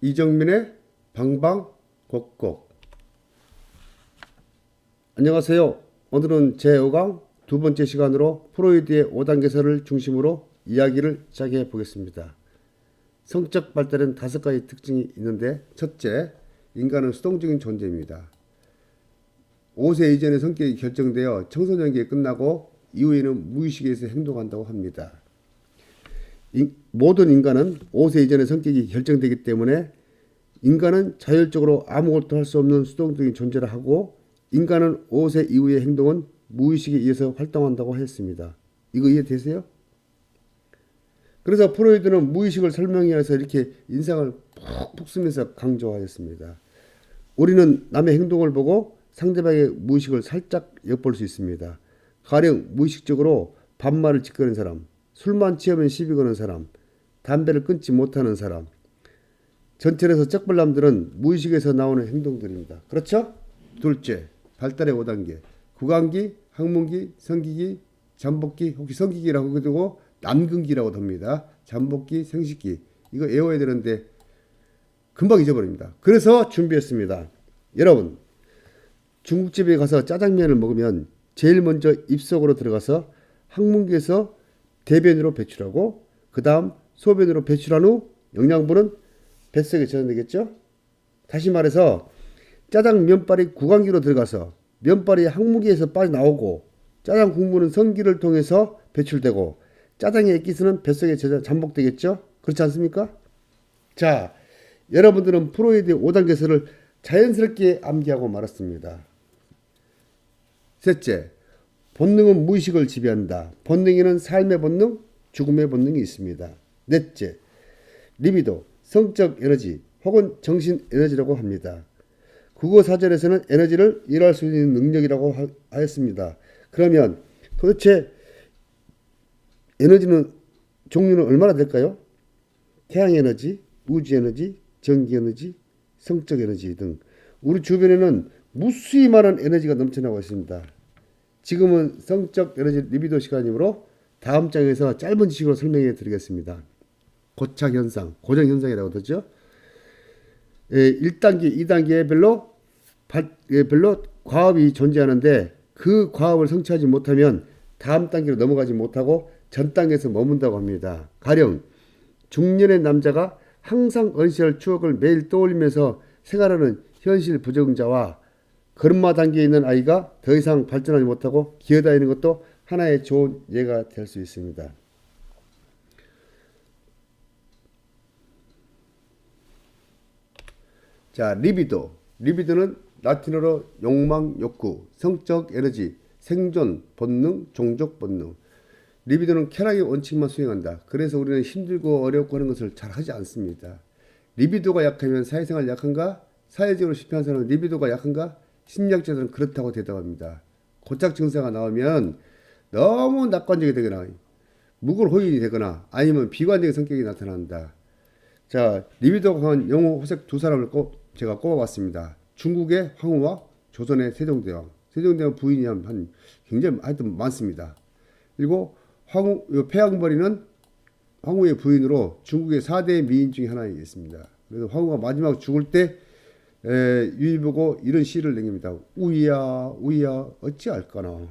이정민의 방방곡곡. 안녕하세요. 오늘은 제5강 두 번째 시간으로 프로이드의 5단계설을 중심으로 이야기를 시작해 보겠습니다. 성적 발달은 5가지 특징이 있는데, 첫째, 인간은 수동적인 존재입니다. 5세 이전의 성격이 결정되어 청소년기에 끝나고 이후에는 무의식에서 행동한다고 합니다. 모든 인간은 5세 이전의 성격이 결정되기 때문에 인간은 자율적으로 아무것도 할 수 없는 수동적인 존재라 하고, 인간은 5세 이후의 행동은 무의식에 의해서 활동한다고 했습니다. 이거 이해되세요? 그래서 프로이드는 무의식을 설명하기 위해서 이렇게 인상을 푹푹 쓰면서 강조하였습니다. 우리는 남의 행동을 보고 상대방의 무의식을 살짝 엿볼 수 있습니다. 가령 무의식적으로 반말을 짓거리는 사람, 술만 취하면 시비 거는 사람, 담배를 끊지 못하는 사람, 전철에서 쩍벌남들은 무의식에서 나오는 행동들입니다. 그렇죠? 둘째, 발달의 5단계. 구강기, 항문기, 성기기, 잠복기, 혹시 성기기라고 하고 남근기라고 합니다. 잠복기, 생식기. 이거 외워야 되는데 금방 잊어버립니다. 그래서 준비했습니다. 여러분, 중국집에 가서 짜장면을 먹으면 제일 먼저 입속으로 들어가서 항문기에서 대변으로 배출하고, 그 다음 소변으로 배출한 후 영양분은 뱃속에 저장되겠죠? 다시 말해서 짜장 면발이 구강기로 들어가서 면발이 항문기에서 빠져나오고, 짜장 국물은 성기를 통해서 배출되고, 짜장의 액기스는 뱃속에 잠복되겠죠? 그렇지 않습니까? 자, 여러분들은 프로이드의 5단계설을 자연스럽게 암기하고 말았습니다. 셋째, 본능은 무의식을 지배한다. 본능에는 삶의 본능, 죽음의 본능이 있습니다. 넷째, 리비도, 성적 에너지 혹은 정신 에너지라고 합니다. 국어 사전에서는 에너지를 일할 수 있는 능력이라고 하였습니다. 그러면 도대체 에너지는 종류는 얼마나 될까요? 태양 에너지, 우주 에너지, 전기 에너지, 성적 에너지 등 우리 주변에는 무수히 많은 에너지가 넘쳐나고 있습니다. 지금은 성적 에너지 리비도 시간이므로 다음 장에서 짧은 지식으로 설명해 드리겠습니다. 고착 현상, 고정 현상이라고 하죠. 1단계, 2단계별로 별로 과업이 존재하는데, 그 과업을 성취하지 못하면 다음 단계로 넘어가지 못하고 전 단계에서 머문다고 합니다. 가령 중년의 남자가 항상 어린 시절 추억을 매일 떠올리면서 생활하는 현실 부정자와 걸음마 단계에 있는 아이가 더 이상 발전하지 못하고 기어다니는 것도 하나의 좋은 예가 될 수 있습니다. 자, 리비도. 리비도는 라틴어로 욕망, 욕구, 성적 에너지, 생존, 본능, 종족 본능. 리비도는 쾌락의 원칙만 수행한다. 그래서 우리는 힘들고 어렵고 하는 것을 잘 하지 않습니다. 리비도가 약하면 사회생활 약한가? 사회적으로 실패한 사람은 리비도가 약한가? 심리학자들은 그렇다고 대답합니다. 고착 증세가 나오면 너무 낙관적이 되거나 무골호인이 되거나 아니면 비관적인 성격이 나타난다. 자, 리비도가 강한 영호, 호색 두 사람을 제가 꼽아봤습니다. 중국의 황후와 조선의 세종대왕. 세종대왕 부인이 한 굉장히 하여튼 많습니다. 그리고 폐왕벌이는 황후의 부인으로 중국의 4대 미인 중에 하나이겠습니다. 그래서 황후가 마지막 죽을 때 유의보고 이런 시를 냅니다. 우이야 우이야 어찌할까나.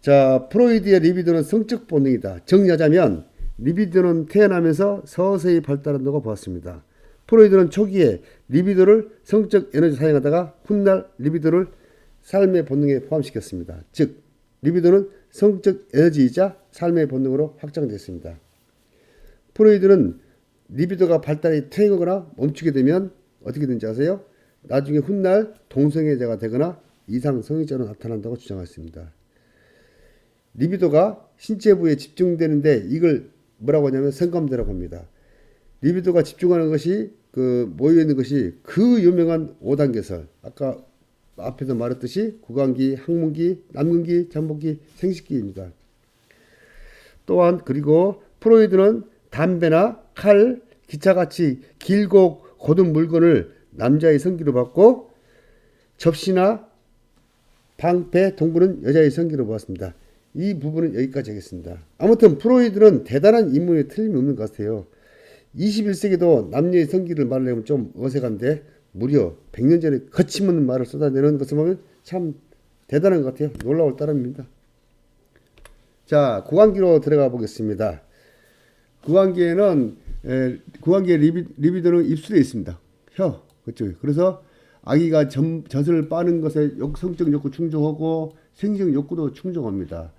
자, 프로이드의 리비도는 성적 본능이다. 정리하자면 리비도는 태어나면서 서서히 발달한다고 보았습니다. 프로이드는 초기에 리비도를 성적 에너지 사용하다가 훗날 리비도를 삶의 본능에 포함시켰습니다. 즉, 리비도는 성적 에너지이자 삶의 본능으로 확장됐습니다. 프로이드는 리비도가 발달이 퇴행하거나 멈추게 되면 어떻게 되는지 아세요? 나중에 훗날 동성애자가 되거나 이상 성애자로 나타난다고 주장했습니다. 리비도가 신체 부위에 집중되는데 이걸 뭐라고 하냐면 성감대라고 합니다. 리비도가 집중하는 것이 모여있는 것이 그 유명한 5단계설, 아까 앞에서 말했듯이 구강기, 항문기, 남근기, 잠복기, 생식기입니다. 또한 그리고 프로이드는 담배나 칼, 기차같이 길고 곧은 물건을 남자의 성기로 받고, 접시나 방패, 동굴은 여자의 성기로 보았습니다. 이 부분은 여기까지 하겠습니다. 아무튼 프로이드는 대단한 인물이 틀림없는 것 같아요. 21세기도 남녀의 성기를 말하려면 좀 어색한데 무려 100년 전에 거침없는 말을 쏟아내는 것을 보면 참 대단한 것 같아요. 놀라울 따름입니다. 자, 구강기로 들어가 보겠습니다. 구강기에는 구강기의 리비도는 입술에 있습니다. 혀 그쪽에. 그래서 아기가 젖을 빠는 것에 성적 욕구 충족하고 생殖 욕구도 충족합니다.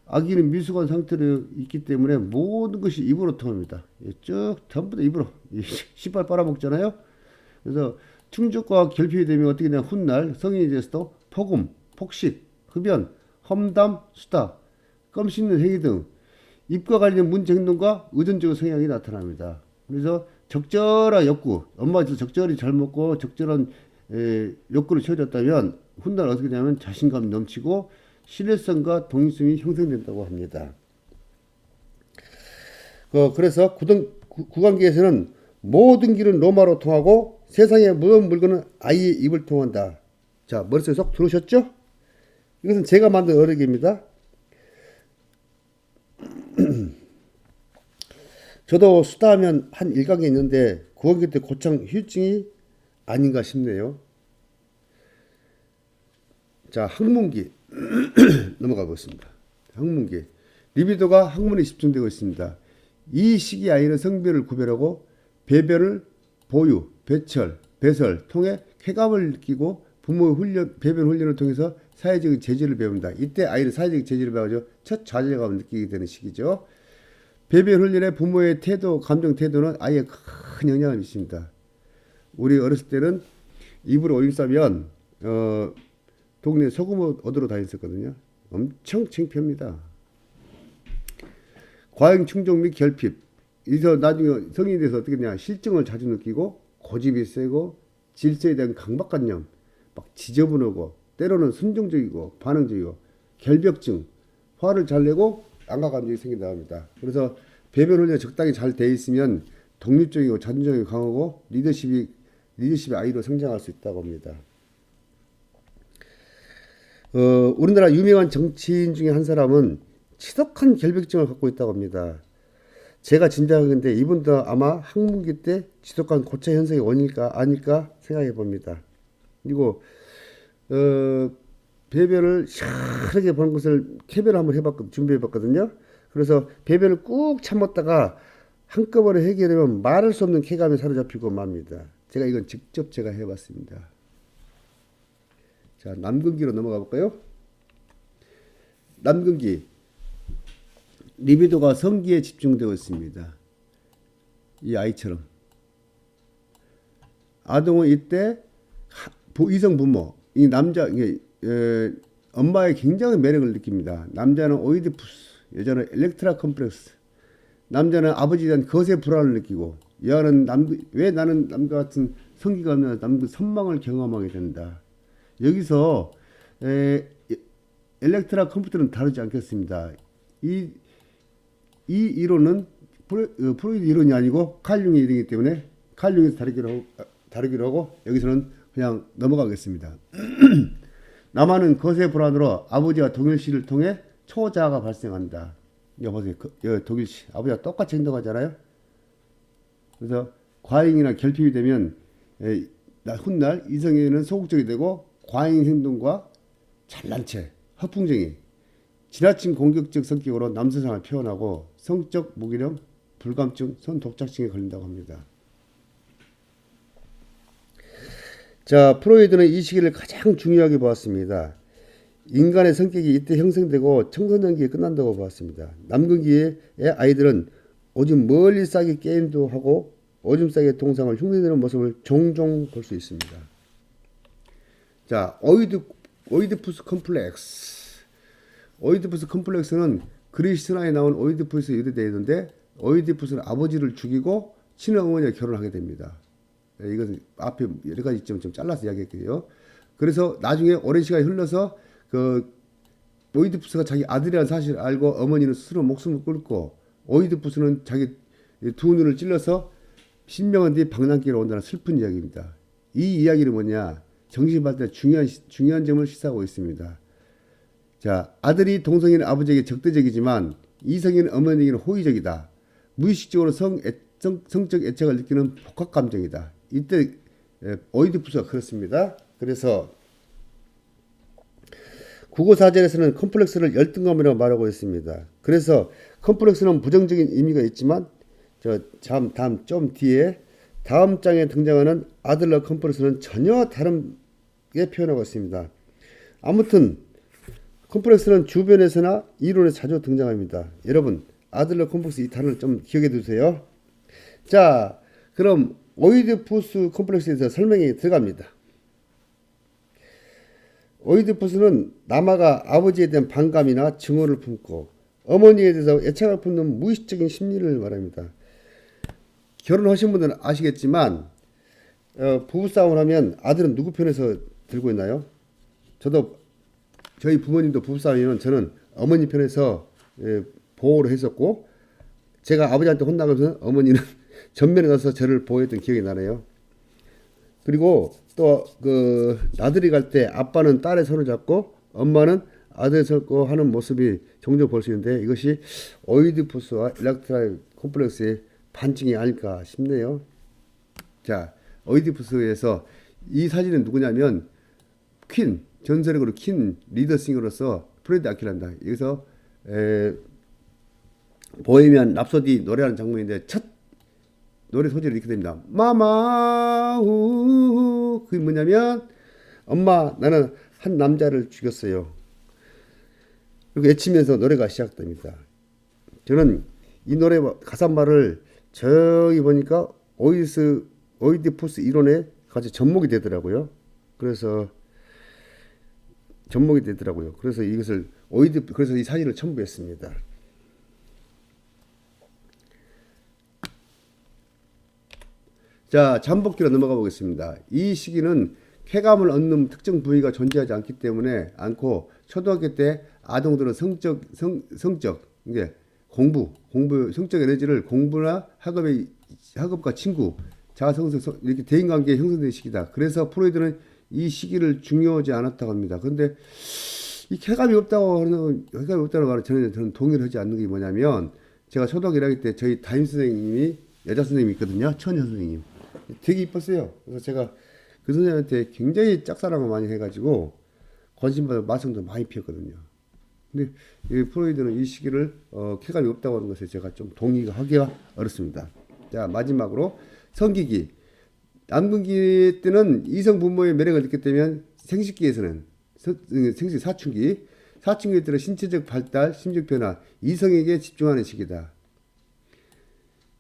아기는 미숙한 상태로 있기 때문에 모든 것이 입으로 통합니다. 쭉 전부 다 입으로 씨발 빨아먹잖아요. 그래서 충족과 결핍이 되면 어떻게 되냐, 훗날 성인이 돼서도 폭음, 폭식, 흡연, 험담, 수다, 껌 씹는 행위 등 입과 관련 문제 행동과 의존적 성향이 나타납니다. 그래서 적절한 욕구, 엄마가 적절히 잘 먹고 적절한 욕구를 채워줬다면 훗날 어떻게 되냐면 자신감이 넘치고 신뢰성과 독립성이 형성된다고 합니다. 그래서 구강기에서는 모든 길은 로마로 통하고 세상의 모든 물건은 아이의 입을 통한다. 자, 머릿속에 쏙 들어오셨죠? 이것은 제가 만든 어록입니다. 저도 수다하면 한 일각이 있는데 구강기 때 고창 휴증이 아닌가 싶네요. 자, 학문기 넘어가 보겠습니다. 학문기. 리비도가 학문에 집중되고 있습니다. 이 시기 아이는 성별을 구별하고 배변을 보유, 배철, 배설 통해 쾌감을 느끼고 부모의 훈련, 배변 훈련을 통해서 사회적인 재질을 배웁니다. 이때 아이는 사회적인 재질을 배워서 첫 자존감을 느끼게 되는 시기죠. 배변 훈련에 부모의 태도, 감정 태도는 아이에 큰 영향을 미칩니다. 우리 어렸을 때는 입으로 오줌 싸면 동네 소금 얻으러 다녔었거든요. 엄청 창피합니다. 과잉 충족 및 결핍. 이서 나중에 성인이 돼서 어떻게 되냐, 실증을 자주 느끼고 고집이 세고 질서에 대한 강박관념, 막 지저분하고 때로는 순종적이고 반응적이고 결벽증, 화를 잘 내고 안가 감정이 생긴다고 합니다. 그래서 배변 훈련이 적당히 잘 돼 있으면 독립적이고 자존감이 강하고 리더십의 아이로 성장할 수 있다고 합니다. 우리나라 유명한 정치인 중에 한 사람은 지독한 결벽증을 갖고 있다고 합니다. 제가 짐작하건데 이분도 아마 학문기 때 지독한 고체 현상의 원인일까 아닐까 생각해 봅니다. 그리고 배변을 시원하게 보는 것을 캐변을 한번 준비해 봤거든요. 그래서 배변을 꾹 참았다가 한꺼번에 해결하면 말할 수 없는 쾌감에 사로잡히고 맙니다. 제가 이건 직접 제가 해봤습니다. 자, 남근기로 넘어가 볼까요? 남근기. 리비도가 성기에 집중되어 있습니다. 이 아이처럼. 아동은 이때 이성 부모, 이 남자, 엄마의 굉장한 매력을 느낍니다. 남자는 오이디푸스, 여자는 엘렉트라 컴플렉스. 남자는 아버지에 대한 거세 불안을 느끼고, 여자는 왜 나는 남과 같은 성기가 없는 남그 선망을 경험하게 된다. 여기서 엘렉트라 컴퓨터는 다르지 않겠습니다. 이 이론은 프로이드 이론이 아니고 칼융의 이론이기 때문에 칼융에서 다루기로 하고 여기서는 그냥 넘어가겠습니다. 남아는 거세 불안으로 아버지와 동일시를 통해 초자아가 발생한다. 이거 보세요. 독일시. 아버지와 똑같이 행동하잖아요. 그래서 과잉이나 결핍이 되면 훗날 이성에는 소극적이 되고 과잉 행동과 잘난 체, 허풍쟁이, 지나친 공격적 성격으로 남성상을 표현하고 성적 무기력, 불감증, 선독착증에 걸린다고 합니다. 자, 프로이드는 이 시기를 가장 중요하게 보았습니다. 인간의 성격이 이때 형성되고 청소년기에 끝난다고 보았습니다. 남근기의 아이들은 오줌 멀리 싸기 게임도 하고 오줌 싸기 동상을 흉내내는 모습을 종종 볼 수 있습니다. 자, 오이디푸스 컴플렉스. 오이디푸스 컴플렉스는 그리스 신화에 나온 오이디푸스에 유래되어 있는데 오이디푸스는 아버지를 죽이고 친어머니와 결혼하게 됩니다. 이것은 앞에 여러 가지 좀 잘라서 이야기할게요. 그래서 나중에 오랜 시간이 흘러서 오이디푸스가 자기 아들이라는 사실을 알고 어머니는 스스로 목숨을 끊고 오이디푸스는 자기 두 눈을 찔러서 신명한 뒤에 방랑길에 온다는 슬픈 이야기입니다. 이 이야기는 뭐냐? 정신발달에 중요한 점을 시사하고 있습니다. 자, 아들이 동성인 아버지에게 적대적이지만 이성인 어머니에게는 호의적이다. 무의식적으로 성적 애착을 느끼는 복합 감정이다. 이때 오이디푸스가 그렇습니다. 그래서 국어사전에서는 컴플렉스를 열등감이라고 말하고 있습니다. 그래서 컴플렉스는 부정적인 의미가 있지만 다음 좀 뒤에 다음 장에 등장하는 아들러 컴플렉스는 전혀 다르게 표현하고 있습니다. 아무튼 컴플렉스는 주변에서나 이론에 자주 등장합니다. 여러분 아들러 컴플렉스 이 단어를 좀 기억해 두세요. 자, 그럼 오이디푸스 컴플렉스에 대해서 설명이 들어갑니다. 오이디푸스는 남아가 아버지에 대한 반감이나 증오를 품고 어머니에 대해서 애착을 품는 무의식적인 심리를 말합니다. 결혼하신 분들은 아시겠지만 부부싸움을 하면 아들은 누구 편에서 들고 있나요? 저희 부모님도 부부싸움이면 저는 어머니 편에서 보호를 했었고 제가 아버지한테 혼나면서 어머니는 전면에 가서 저를 보호했던 기억이 나네요. 그리고 또 그 나들이 갈 때 아빠는 딸의 손을 잡고 엄마는 아들의 손을 잡고 하는 모습이 종종 볼 수 있는데 이것이 오이디푸스와 일렉트라이 콤플렉스의 반증이 아닐까 싶네요. 자, 오이디푸스에서 이 사진은 누구냐면 퀸, 전설의 그룹 퀸 리더싱으로서 프레디 아킬란다. 여기서 보헤미안 랍소디 노래하는 장면인데 첫 노래 소리를 이렇게 됩니다. 마마 우 그게 뭐냐면 엄마 나는 한 남자를 죽였어요. 이렇게 외치면서 노래가 시작됩니다. 저는 이 노래 가사말을 저기 보니까 오이디푸스 이론에 같이 접목이 되더라고요. 그래서 이것을 그래서 이 사진을 첨부했습니다. 자, 잠복기로 넘어가 보겠습니다. 이 시기는 쾌감을 얻는 특정 부위가 존재하지 않기 때문에 초등학교 때 아동들은 이게 공부, 성적 에너지를 공부나 학업과 친구, 자아성찰 이렇게 대인관계에 형성되는 시기다. 그래서 프로이드는 이 시기를 중요하지 않았다고 합니다. 그런데 이 쾌감이 없다는 말을 저는 동의를 하지 않는 게 뭐냐면 제가 초등학교 1학년 때 저희 담임 선생님이 여자 선생님이 있거든요. 처녀 선생님. 되게 이뻤어요. 그래서 제가 그 선생님한테 굉장히 짝사랑을 많이 해가지고 관심받아 마성도 많이 피웠거든요. 근데 이 프로이드는 이 시기를 쾌감이 없다고 하는 것에 제가 좀 동의하기가 어렵습니다. 자, 마지막으로 성기기. 남근기 때는 이성 분모의 매력을 느꼈기 때문에 생식기에서는 생식 사춘기 때는 신체적 발달, 심적 변화, 이성에게 집중하는 시기다.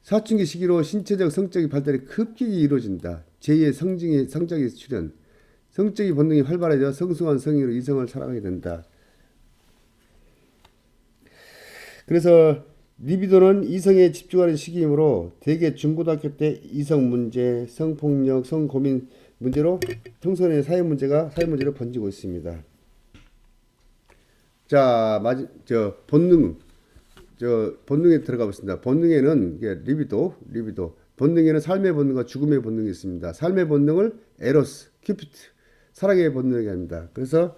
사춘기 시기로 신체적 성적인 발달이 급격히 이루어진다. 제2의 성적인 출현. 성적인 본능이 활발해져 성숙한 성인으로 이성을 사랑하게 된다. 그래서 리비도는 이성에 집중하는 시기이므로 대개 중고등학교 때 이성 문제, 성폭력, 성고민 문제로 청소년의 사회 문제로 번지고 있습니다. 자, 본능에 들어가 보겠습니다. 본능에는 리비도. 본능에는 삶의 본능과 죽음의 본능이 있습니다. 삶의 본능을 에로스, 큐피트, 사랑의 본능이라고 합니다. 그래서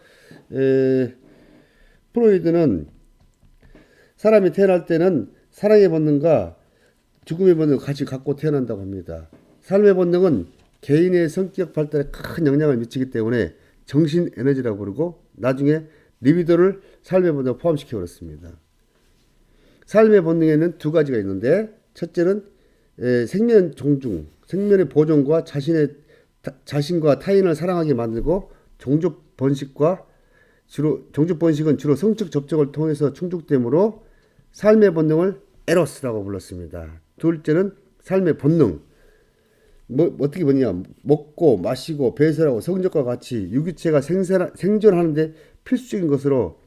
프로이드는 사람이 태어날 때는 사랑의 본능과 죽음의 본능을 같이 갖고 태어난다고 합니다. 삶의 본능은 개인의 성격 발달에 큰 영향을 미치기 때문에 정신 에너지라고 부르고 나중에 리비도를 삶의 본능에 포함시켜 버렸습니다. 삶의 본능에는 두 가지가 있는데 첫째는 생명 존중, 생명의 보존과 자신과 타인을 사랑하게 만들고 종족 번식은 주로 성적 접촉을 통해서 충족되므로 삶의 본능을 에로스라고 불렀습니다. 둘째는 삶의 본능. 어떻게 보냐? 먹고 마시고 배설하고 성적과 같이 유기체가 생존하는데 필수적인 것으로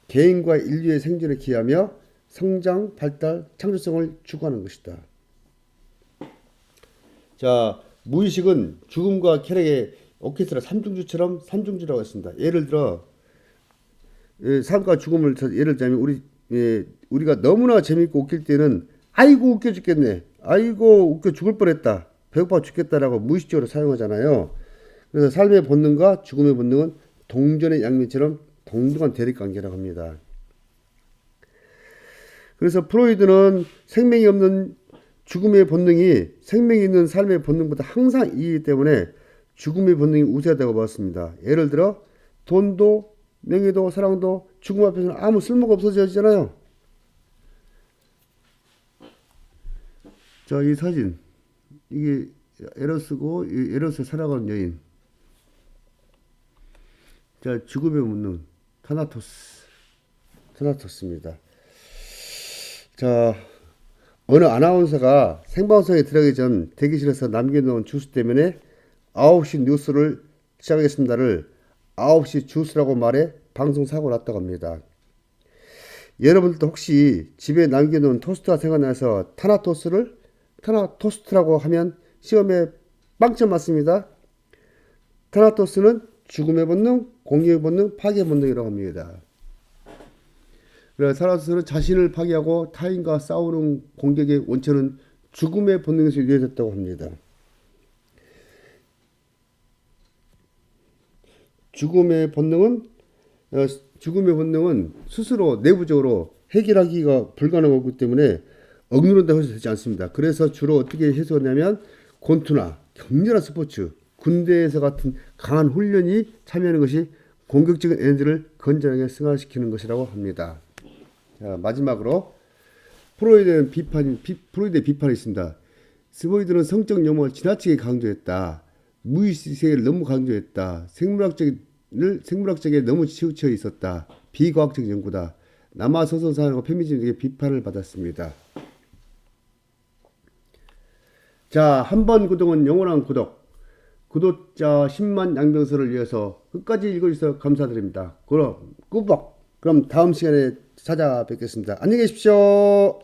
개인과 인류의 생존에 기하며 성장, 발달, 창조성을 추구하는 것이다. 자, 무의식은 죽음과 쾌락의 오케스트라 삼중주처럼 삼중주라고 했습니다. 예를 들어 삶과 죽음을 예를 들자면 우리가 너무나 재밌고 웃길 때는 아이고 웃겨 죽겠네, 아이고 웃겨 죽을 뻔했다, 배고파 죽겠다라고 무의식적으로 사용하잖아요. 그래서 삶의 본능과 죽음의 본능은 동전의 양면처럼 동등한 대립관계라고 합니다. 그래서 프로이드는 생명이 없는 죽음의 본능이 생명이 있는 삶의 본능보다 항상 이기기 때문에 죽음의 본능이 우세하다고 봤습니다. 예를 들어 돈도 명예도 사랑도 죽음 앞에서는 아무 쓸모가 없어지잖아요. 자, 이 사진 이게 에로스고 에로스 살아가는 여인. 자, 죽음의 본능 타나토스입니다. 자, 어느 아나운서가 생방송에 들어가기 전 대기실에서 남겨놓은 주스 때문에 9시 뉴스를 시작하겠습니다를 9시 주스라고 말해 방송 사고가 났다고 합니다. 여러분들도 혹시 집에 남겨놓은 토스트가 생각나서 타나토스트라고 하면 시험에 빵점 맞습니다. 타나토스는 죽음의 본능, 공격의 본능, 파괴의 본능이라고 합니다. 그래서 타나토스는 자신을 파괴하고 타인과 싸우는 공격의 원천은 죽음의 본능에서 유래됐다고 합니다. 죽음의 본능은 스스로 내부적으로 해결하기가 불가능하기 때문에 억누른다고 해서 되지 않습니다. 그래서 주로 어떻게 해소하냐면 권투나 격렬한 스포츠, 군대에서 같은 강한 훈련이 참여하는 것이 공격적인 에너지를 건전하게 승화시키는 것이라고 합니다. 자, 마지막으로 프로이드의 비판이 있습니다. 스보이드는 성적 욕망을 지나치게 강조했다. 무의식세계를 너무 강조했다. 생물학적에 너무 치우쳐 있었다. 비과학적 연구다. 남아소설사하고 페미니즘에게 비판을 받았습니다. 자, 한 번 구독은 영원한 구독. 구독자 10만 양병설을 위해서 끝까지 읽어주셔서 감사드립니다. 그럼 다음 시간에 찾아뵙겠습니다. 안녕히 계십시오.